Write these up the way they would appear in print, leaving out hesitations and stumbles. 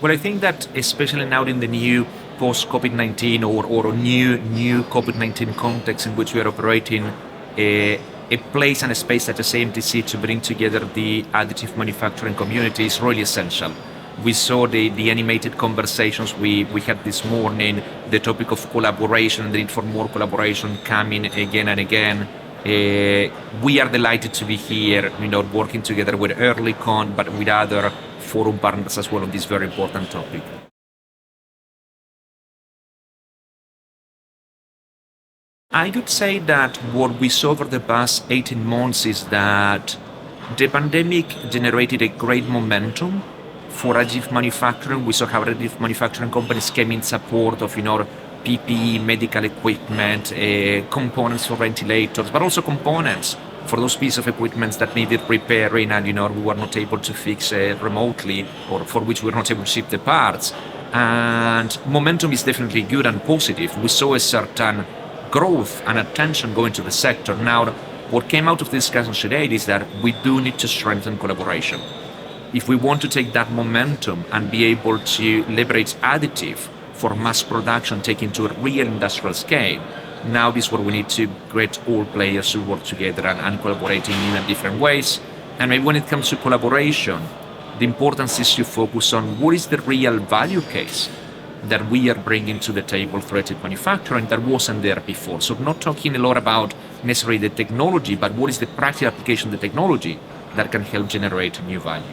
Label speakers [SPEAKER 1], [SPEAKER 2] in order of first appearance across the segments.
[SPEAKER 1] Well, I think that especially now in the new post-COVID-19 or new COVID-19 context in which we are operating, a place and a space such as AMTC to bring together the additive manufacturing community is really essential. We saw the animated conversations we had this morning, the topic of collaboration, the need for more collaboration coming again and again. We are delighted to be here, working together with Earlycon, but with other forum partners as well on this very important topic. I would say that what we saw over the past 18 months is that the pandemic generated a great momentum for additive manufacturing. We saw how additive manufacturing companies came in support of, PPE, medical equipment, components for ventilators, but also components for those pieces of equipment that needed repairing and, we were not able to fix remotely, or for which we were not able to ship the parts. And momentum is definitely good and positive. We saw a certain growth and attention going to the sector. Now, what came out of the discussion today is that we do need to strengthen collaboration. If we want to take that momentum and be able to leverage additive for mass production, taken to a real industrial scale, now is where we need to get all players to work together and collaborating in different ways. And maybe when it comes to collaboration, the importance is to focus on what is the real value case that we are bringing to the table through additive manufacturing that wasn't there before. So not talking a lot about necessarily the technology, but what is the practical application of the technology that can help generate new value.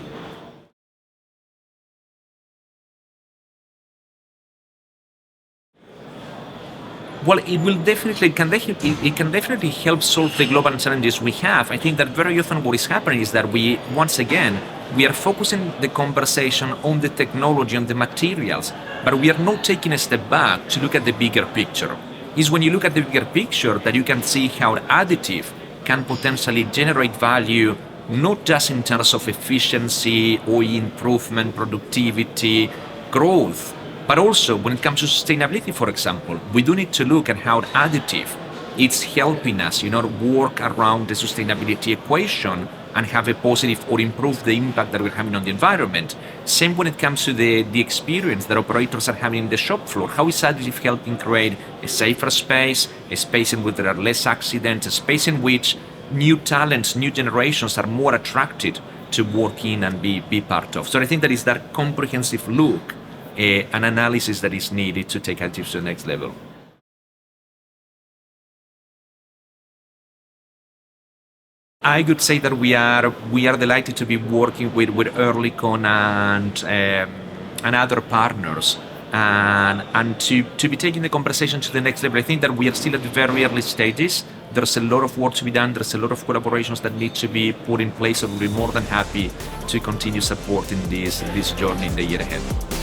[SPEAKER 1] Well, it can definitely help solve the global challenges we have. I think that very often what is happening is that we are focusing the conversation on the technology, on the materials, but we are not taking a step back to look at the bigger picture. It's when you look at the bigger picture that you can see how additive can potentially generate value, not just in terms of efficiency or improvement, productivity, growth, but also when it comes to sustainability, for example. We do need to look at how additive it's helping us, work around the sustainability equation and have a positive or improve the impact that we're having on the environment. Same when it comes to the experience that operators are having in the shop floor. How is additive helping create a safer space, a space in which there are less accidents, a space in which new talents, new generations are more attracted to work in and be part of. So I think that is that comprehensive look, an analysis that is needed to take additive to the next level. I would say that we are delighted to be working with Earlycon and other partners and to be taking the conversation to the next level. I think that we are still at the very early stages. There's a lot of work to be done. There's a lot of collaborations that need to be put in place, and we'll be more than happy to continue supporting this journey in the year ahead.